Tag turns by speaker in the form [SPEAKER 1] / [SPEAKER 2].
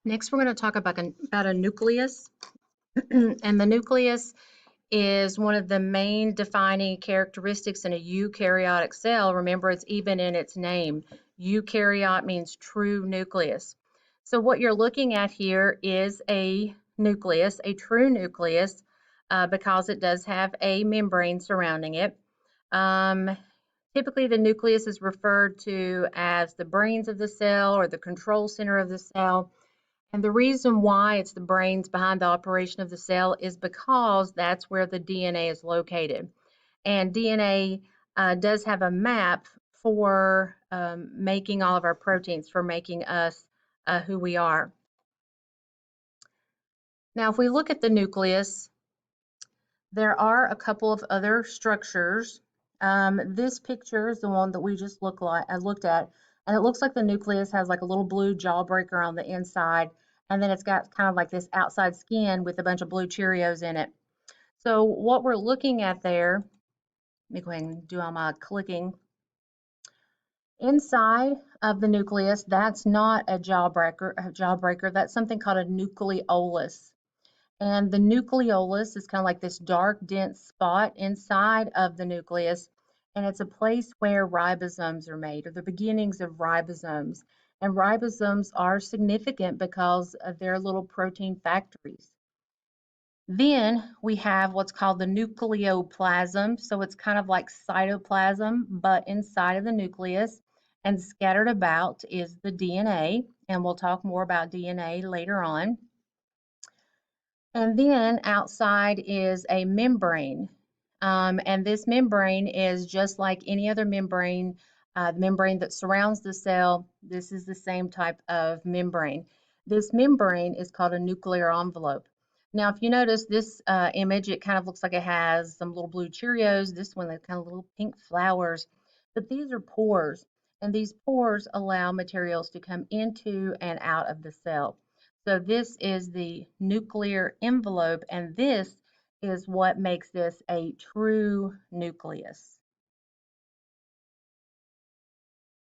[SPEAKER 1] Next, we're going to talk about a nucleus. And the nucleus is one of the main defining characteristics in a eukaryotic cell. Remember, it's even in its name. Eukaryote means true nucleus. So what you're looking at here is a nucleus, a true nucleus, because it does have a membrane surrounding it. Um, Typically, the nucleus is referred to as the brains of the cell or the control center of the cell. And the reason why it's the brains behind the operation of the cell is because that's where the DNA is located. And DNA does have a map for making all of our proteins, for making us who we are. Now, if we look at the nucleus, there are a couple of other structures. This picture is the one that we just looked at, and it looks like the nucleus has like a little blue jawbreaker on the inside, and then it's got kind of like this outside skin with a bunch of blue Cheerios in it. So what we're looking at there, let me go ahead and do all my clicking. Inside of the nucleus, that's not a jawbreaker. That's something called a nucleolus. And the nucleolus is kind of like this dark, dense spot inside of the nucleus. And it's a place where ribosomes are made, or the beginnings of ribosomes. And ribosomes are significant because of their little protein factories. Then we have what's called the nucleoplasm. So it's kind of like cytoplasm, but inside of the nucleus. And scattered about is the DNA. And we'll talk more about DNA later on. And then outside is a membrane. And this membrane is just like any other membrane, the membrane that surrounds the cell. This is the same type of membrane. This membrane is called a nuclear envelope. Now, if you notice this image, it kind of looks like it has some little blue Cheerios. This one, they're kind of little pink flowers. But these are pores, and these pores allow materials to come into and out of the cell. So this is the nuclear envelope, and this is what makes this a true nucleus.